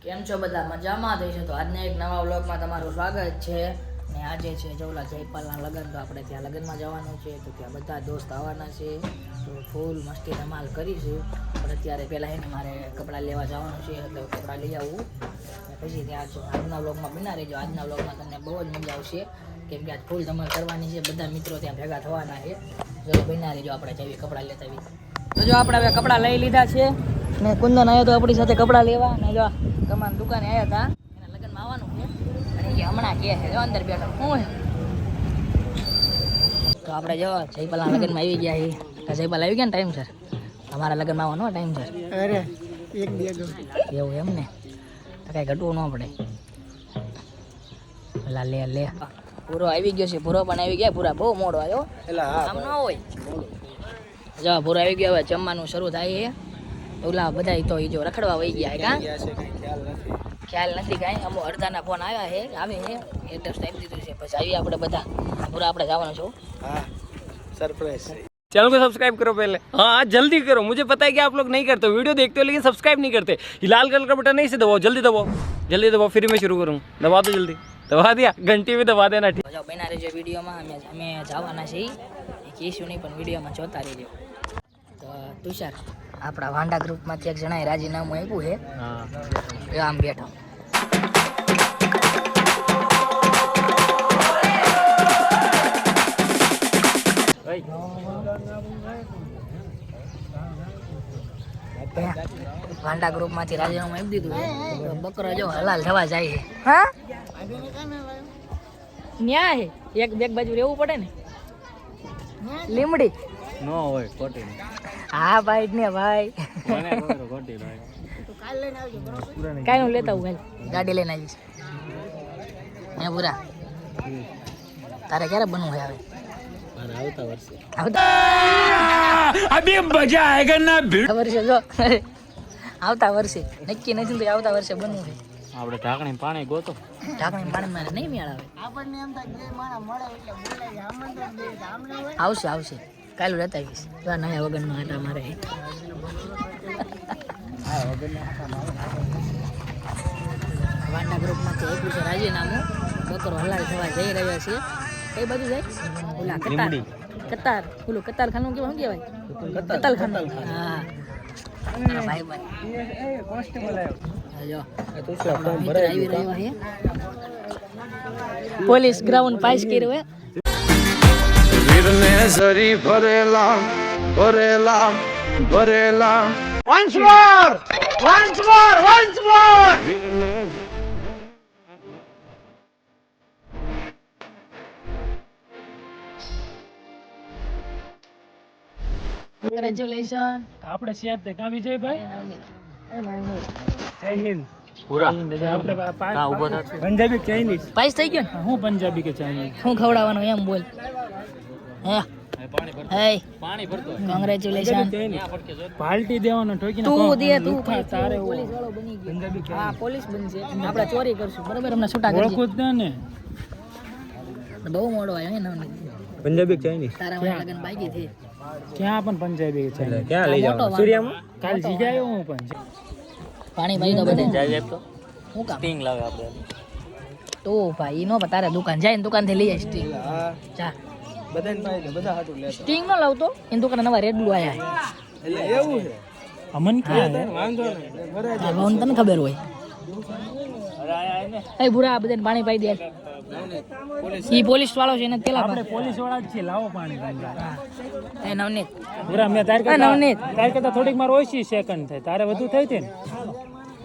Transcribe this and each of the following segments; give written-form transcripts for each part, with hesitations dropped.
કેમ છો બધા મજામાં થઈશે તો આજના એક નવા વ્લોગમાં તમારું સ્વાગત છે ને આજે છે જવલા જયપાલના લગ્ન તો આપણે ત્યાં લગ્નમાં જવાનું છે તો ત્યાં બધા દોસ્ત આવવાના છે તો ફૂલ મસ્તી ધમાલ કરીશું પણ અત્યારે પહેલાં એને મારે કપડાં લેવા જવાનું છે એટલે કપડાં લઈ આવવું પછી ત્યાં આજના વ્લોગમાં બના રહેજો આજના વ્લોગમાં તમને બહુ જ મજા આવશે કેમ કે આજ ફૂલ ધમાલ કરવાની છે બધા મિત્રો ત્યાં ભેગા થવાના છે જો બના રહેજો આપણે જઈએ કપડાં લેતા આવીએ તો જો આપણે હવે કપડાં લઈ લીધા છે ને કુંદન આવ્યો તો આપણી સાથે કપડાં લેવા ને જો તમારી દુકાને આવ્યા હતા એના લગ્નમાં આવવાનું છે અને એ હમણાં કહે છે જો અંદર બેઠો હું તો આપણે જો જયપાલના લગ્નમાં આવી ગયા છીએ તો જયપાલ આવી ગયા ને ટાઈમ સર અમારા લગ્નમાં આવવાનો ટાઈમ સર અરે એક બે એવું એમ ને તો કાંઈ ઘટવું ન પડે પેલા લે પૂરો આવી ગયો છે પૂરો પણ આવી ગયા પૂરા બહુ મોડો આવ્યો આમ ન હોય જો પૂરો આવી ગયો હવે જમવાનું શરૂ થાય છે ઓલા બધા તો એ જો રખડવા વહી ગયા કાં ખ્યાલ નથી કાંઈ અમુક અડધાના ફોન આવ્યા છે આવે છે એડ્રેસ ટાઈપ દીધું છે પછી આવી આપણે બધા પૂરા આપણે જવાનું છું हाँ सरप्राइज चैनल को सब्सक्राइब करो पहले हाँ जल्दी करो मुझे पता है कि आप लोग नहीं करते हो वीडियो देखते हो लेकिन सब्सक्राइब नहीं करते ये लाल कलर का बटन नहीं से दबाओ जल्दी दबाओ फिर मैं शुरू करूँ दबा दो जल्दी दबा दिया घंटी भी दबा देना ठीक જો બના રહેજો વિડીયોમાં અમે જવાના છીએ કહીશું નહીં પણ વિડીયોમાં જોતા રહેજો તો તુષાર આપણા વાંડા ગ્રુપમાંથી એક જણાએ રાજીનામું આપ્યું છે એ આમ બેઠો વાંડા ગ્રુપમાંથી રાજીનામું આપી દીધું છે તો બકરો જો હલાલ થવા જાય છે હા ન્યા હે એક બાજુ રહેવું પડે ને લીમડી नो होय खोटी હા ભાઈ ને ભાઈ खोटी भाई કાઈ નું લેતા હું ગાડી લઈને આવીશ હે પૂરા તારે ક્યારે બનવું છે હવે આવતા વર્ષે અભી મજા આયેગા ના વર્ષે જો આવતા વર્ષે નક્કી નથી તો આવતા વર્ષે બનવું છે આપણે ઢાંકણી પાણી ગોતો ઢાંકણી પાણી મારે નહીં મેળ આવે આપણને એમ થાય કે મારા મળે એટલે બોલાય આમંત્રણ દે આમને હોય આવશે કાલુ રહેતા આવીશ જો આ નયા વગરનો આટા મારે વાંડા ગ્રુપમાંથી આપ્યું છે રાજીનામું બકરો હલાલ થવા જઈ રહ્યો છે કઈ બાજુ જાય ઓલા કતાર ઓલું કતાર ખાનું કેવું શું કહેવાય કતાલ ખાનું હા ભાઈ જો આવી રહ્યો છે પોલીસ ગ્રાઉન્ડ પાસ કર્યો હે વીરને સરી ભરેલા once more કોંગ્રેચ્યુલેશન આપણે શેર તે કામ વિજયભાઈ જય હિન્દ પૂરા આપણે કા ઉભો થા પંજાબી ચાઇનીઝ પાસ થઈ ગયો ને હું પંજાબી કે ચાઇનીઝ શું ખવડાવવાનું એમ બોલ હે પાણી ભરતો કોંગ્રેચ્યુલેશન પાર્ટી દેવાનો ઠોકીને તું દે તું તારે પોલીસ વાળો બની ગયો હા પોલીસ બનશે આપણે ચોરી કરશું બરાબર હમણાં છૂટા કરશું ઓળખું જ ને બહુ મોડો આવ્યો હે નવની પંજાબી ચાઇનીઝ તારા વાળા લગન બાકી થી ક્યાં પણ પંજાબી છે ક્યાં લઈ જાવ સૂર્યામાં કાલ જીજાયો હું પણ પાણી ભાઈ તો બધે જાય તો હું કામ સ્ટિંગ લાવે આપણે તો ભાઈ નો તારે દુકાન જાય ને દુકાન થી લઈ આય સ્ટિંગ જા બધાને પાઈ બધા હાટું લેતો સ્ટિંગ નો લાવતો એની દુકાને નવા રેડ બ્લુ આયા એટલે એવું છે અમન કે વાંધો નહીં ભરાય હા ભવન તને ખબર હોય એ ભૂરા આ બધાને પાણી પાઈ દે ઈ પોલીસ વાળો છે એને પેલા આપણે પોલીસ વાળા જ છીએ લાવો પાણી એ નવનીત પૂરા મેં તાર નવનીત કરતા થોડીક માર ઓછી સેકન્ડ થાય તારે વધુ થઈ છે ને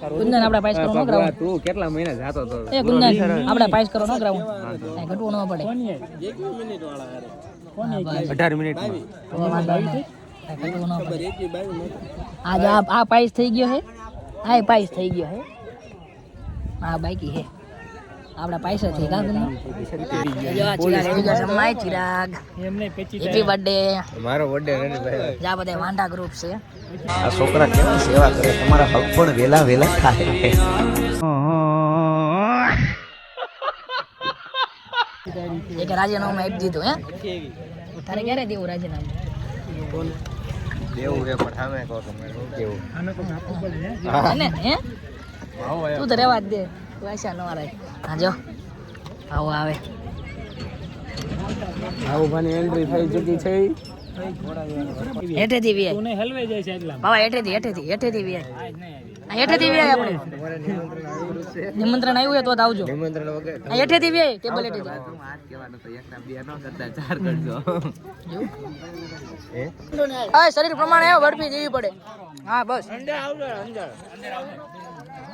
કુંદન આપડા પાસ કરો નો ગ્રાઉન્ડ તું કેટલા મહિના જાતો તો એ કુંદન આપડા પાસ કરો નો ગ્રાઉન્ડ કઈ ઘટવું ન પડે 18 મિનિટમાં ઘટવું ન પડે આજ આ પાસ થઈ ગયો હે આ પાસ થઈ ગયો હે આ બાકી હે આપડા પૈસા થઈ ગયા કુંદન જો આ ચિરાગ આવી ગયો સમાય ચિરાગ એમને પેચી હેપી બર્થડે મારો બર્થડે રણજીભાઈ જા બધા વાંડા ગ્રુપ છે આ છોકરા કેવા સેવા કરે તમારા હક પણ વેલા થાય એક રાજીનામું આપી દીધું હે તારે ક્યારે દેવું રાજીનામું દેવું રે પણ સામે કહો તમે કેવું અને હે તું તો રહેવા જ દે પૈસા ન આવે હા જો આવો આવે આવું ભાની એન્ટ્રી થઈ ચૂકી છે હેઠેથી વીઆઈ તું હલવે જાય છે એટલા બાબા હેઠેથી વીઆઈ હેઠેથી વીઆઈ આપણે નિમંત્રણ આવ્યું હોય તો જ આવજો આ હેઠેથી વીઆઈ ટેબલ હેઠેથી હા શરીર પ્રમાણે બરફી દેવી પડે હા બસ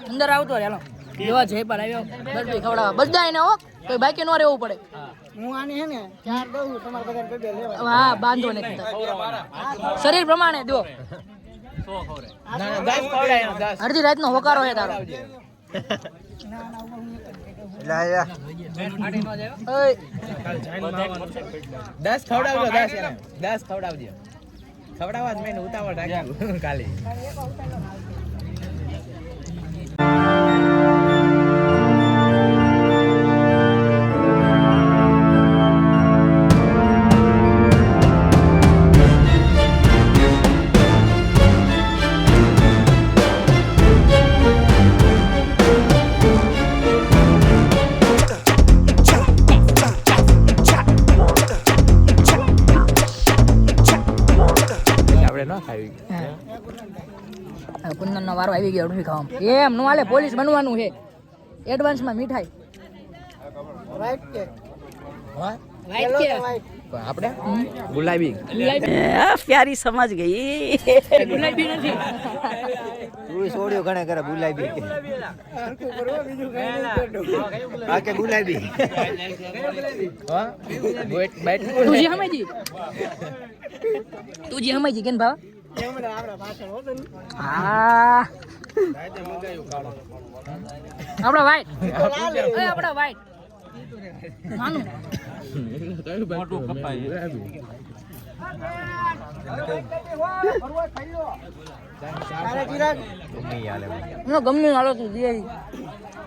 અંદર આવતો રે હાલો જોવા જયપાલ આવ્યો બરફી ખવડાવવા બધા એને હો કોઈ બાકી ન રહેવું પડે હું આને હે ને 4 દઉં તમારે બધાને બે લેવા હા બાંધો ને શરીર પ્રમાણે દો અડધી રાતનો હોકારો છે તારો ઓય. 10 ખવડાવજો 10 ખવડાવજો ખવડાવવા જ મેં ઉતાવળ રાખ્યું કાલે કુંદનનો વારો આવી ગયો અડવી ખાવામાં એમ નું હાલે પોલીસ બનવાનું છે એડવાન્સમાં મીઠાઈ વાઈટ કે વાઈટ કે આપણે ગુલાબી પ્યારી સમજ ગઈ ગુલાબી નથી તું છોડ્યો ઘણે કરે ગુલાબી સરખું કરો બીજું કઈ નહીં કરતો આ કે ગુલાબી હા બેટ તું જે હમેજી કેન ભાવ એમને આપણા પાછળ હોતો ને હા આપણો વાઈટ આપણો વાઈટ નાનું મોટું કપાય તારે ચિરાગ નો ગમે હાલો તું દે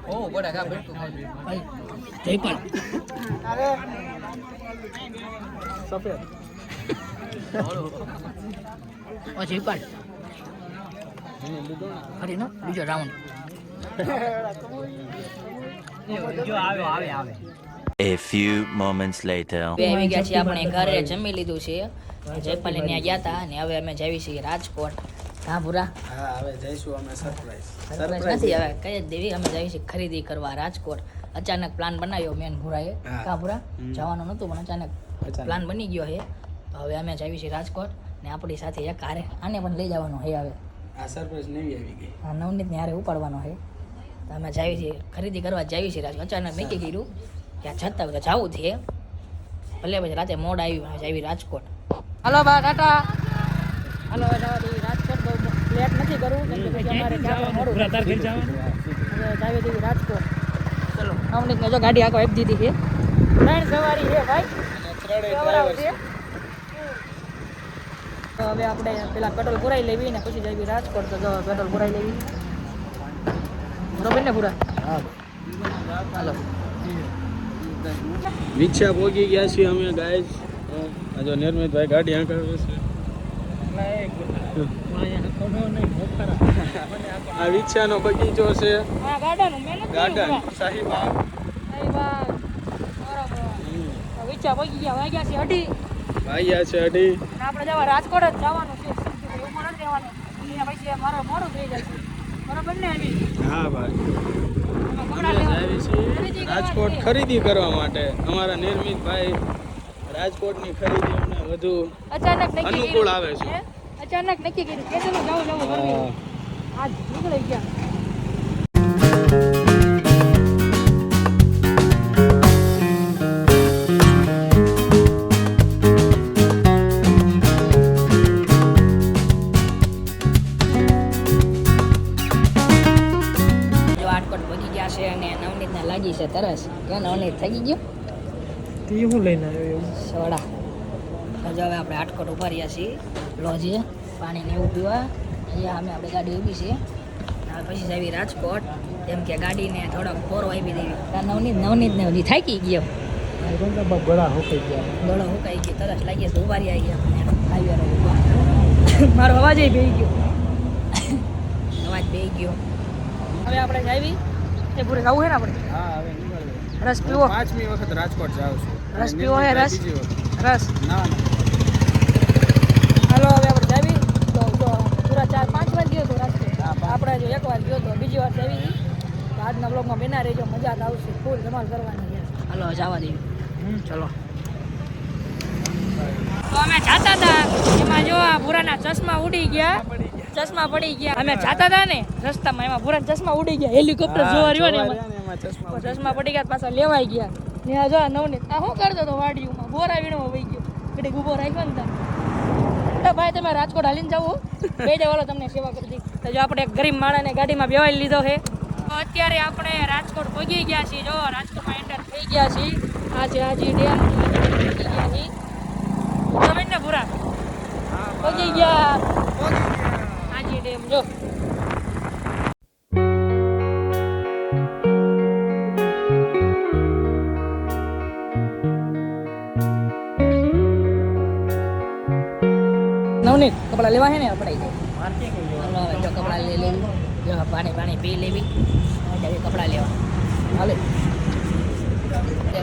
ઓ ગોડા કા બેટ ખાઈ જયપાલ અરે ઓ જયપાલ અરે નો બીજો round A few moments later. આવી ગયા છીએ આપણે ઘરે જમી લીધું છે જયપાલ ને ત્યાં ગયા હતા અને હવે અમે જઈએ છીએ રાજકોટ હા ભૂરા હા હવે જઈશું અમે સરપ્રાઈઝ સરપ્રાઈઝ નથી હવે કઈ જ દેવી અમે જઈએ છીએ ખરીદી કરવા રાજકોટ અચાનક પ્લાન બનાવ્યો મેન ભૂરાએ કા ભૂરા જવાનું નતું પણ અચાનક પ્લાન બની ગયો છે તો હવે અમે જઈએ છીએ રાજકોટ ને આપણી સાથે એક હારે આને પણ લઈ જવાનો છે હવે આ સરપ્રાઈઝ નવી આવી ગઈ આ નવનીત ને હારે ઉપાડવાનો છે તો અમે જઈએ છીએ ખરીદી કરવા જઈએ છીએ રાજકોટ અચાનક નક્કી કર્યું કે આ જતા તો જવું છે ભલે પછી રાતે મોડ આવ્યું જાવી રાજકોટ હાલો બા ટાટા હાલો હવે જવા દેવી રાજકોટ બહુ લેટ નથી કરવું કેમ કે પછી અમારે ત્યાં મોડું હવે જાવી દેવી રાજકોટ ચલો નવનીત ને જો ગાડી આખો આપી દીધી છે 3 સવારી છે ભાઈ સવારાઓ છે તો હવે આપણે પેલા પેટ્રોલ પુરાઈ લેવી ને પછી જઈએ રાજકોટ તો જો પેટ્રોલ પુરાઈ લેવી બરોબર ને પૂરા હાલો વિછા પોગી ગયા છીએ અમે ગાઈસ આ જો નિર્મિતભાઈ ગાડી આંકાવે છે આ વિછાનો બગીચો છે આ ગાર્ડન મેં ગાર્ડન શાહીબાગ વિચાર પગી ગયા વાગ્યા છે અઢી ભાઈયા છે અઢી અને આપણે જવા રાજકોટ જ જવાનું છે એવું નથી જવાનું અહીંયા પછી મારો મોડું થઈ જાય છે બરોબર ને આવી હા ભાઈ અમે જાવી છીએ રાજકોટ ખરીદી કરવા માટે અમારા નિર્મિતભાઈ રાજકોટની ખરીદી અમને વધુ અચાનક નક્કી અનુકૂળ આવે છે. હે? અચાનક નક્કી કર્યું કે ચલો જાવ જાવ આજ નીકળી ગયા જો આટકોટ પગી ગયા છે અને નવનીતને લાગી છે તરસ કે નવનીત થઈ ગયો તી હું લઈને આવ્યો સોડા તો જો હવે આપણે આટકોટ ઉભા રહ્યા છીએ લોજે પાણી ને એવું પીવા અહીંયા અમે આપણે ગાડી ઊભી છે હવે પછી જાવી રાજકોટ કેમ કે ગાડીને થોડોક પોરો આપી દેવી નવનીતને હજી થાકી ગયો ગળા હોકાઈ ગયા ગળો હુકાઈ ગયો તરસ લાગી તો ઉભા રહ્યા હાઈવે મારો અવાજ બેહી ગયો અવાજ બેહી ગયો હવે આપણે જાવી એ પૂરે જવું છે ને આપણે હા હવે નીકળવું રસ પીવો 5મી વખત રાજકોટ જાઉં છું રસ પીવો હે રસ બીજી વખત રસ ના હાલો હવે આપણે જાવી તો જો પૂરા 4-5 વાર ગયો તો રાજકોટ આપણે જો એક વાર ગયો તો બીજી વાર જાવી તો આજના બ્લોગમાં બેના રહેજો મજા આવશે ફૂલ ધમાલ કરવાની છે હાલો જવા દેવી ચલો તો અમે જાતા હતા એમાં જો આ ભૂરાના ચશ્મા ઉડી ગયા ચશ્મા પડી ગયા અમે જાતા હતા ને રસ્તામાં એમાં ભૂરાના ચશ્મા ઉડી ગયા હેલિકોપ્ટર જોવા રહ્યો ને એમાં ચશ્મા પડી ગયા પાછા લેવાઈ ગયા ને આ જો આ નવનીત આ શું કરતો હતો વાડીઓમાં બોરા વીણવા વહી ગયો ઘડીક ઊભો રાખ્યો ને તા ભાઈ તમે રાજકોટ હાલીને જાઓ બે દેવાલો તમને સેવા કરી દી તો જો આપણે એક ગરીબ માણસને ગાડીમાં બેવાઈ લીધો છે તો અત્યારે આપણે રાજકોટ પહોંચી ગયા છીએ જો રાજકોટમાં એન્ટર થઈ ગયા છીએ આજે હાજી ડેમ પહોંચી ગયા છીએ તમે ને ભૂરા પહોંચી ગયા હાજી ડેમ જો નવનીત કપડાં લેવા છે ને આપણે જો કપડાં લઈ લેવી જો પાણી પી લેવી કપડાં લેવા હાલે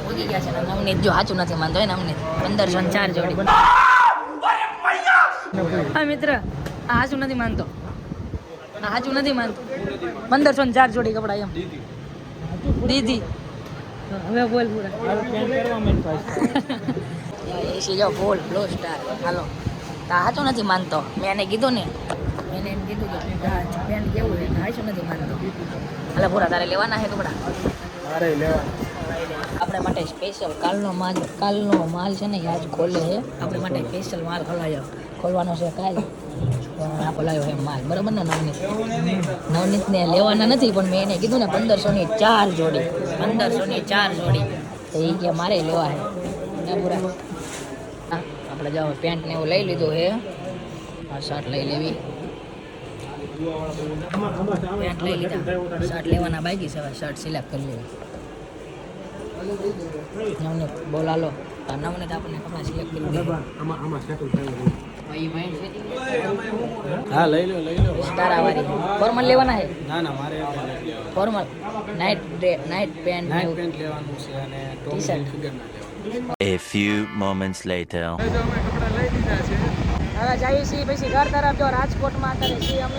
પૂછી ગયા છે ને નવનીત જો સાચું નથી માનતો ને અમને 1504 જોડી હા મિત્ર આ સાચું નથી માનતો આ સાચું નથી માનતો 1504 જોડી કપડાં એમ દીદી હવે બોલ પૂરા એસી જો ફૂલ બ્લુ સ્ટાર હાલો આ સાચું નથી માનતો મેં એને કીધું ને એને એમ કીધું કે પેન કેવું છે સાચું નથી માનતો હાલે પૂરા તારે લેવાના છે કપડા અરે લેવા આપણે માટે સ્પેશિયલ કાલનો માલ છે ને એ આજ ખોલે છે આપણે માટે સ્પેશિયલ માલ ખોલવાનો છે કાલ આપણે લાવ્યો છે માલ બરાબર ને નવનીતને લેવાના નથી પણ મેં એને કીધું ને 1504 જોડી 1504 જોડી તો એ કે મારે લેવા છે પૂરા આપણે જાઓ પેન્ટ ને એવું લઈ લીધું છે આ શર્ટ લઈ લેવી પેન્ટ લઈ લીધા શર્ટ લેવાના બાકી છે હવે શર્ટ સિલેક્ટ કરી લેવી નવનીત બોલાલો તો નવનીત આપણને કપડાં સિલેક્ટ કરી દીધા હા લઈ લો તારા વારી ફોર્મલ લેવાના છે ના મારે ફોર્મલ નાઇટ પેન્ટ પેન્ટ લેવાનું છે અને ટોપ ફિગર ના લેવાનું A few moments later. હવે જઈએ છીએ પછી ઘર તરફ જો રાજકોટમાં અત્યારે છીએ અમે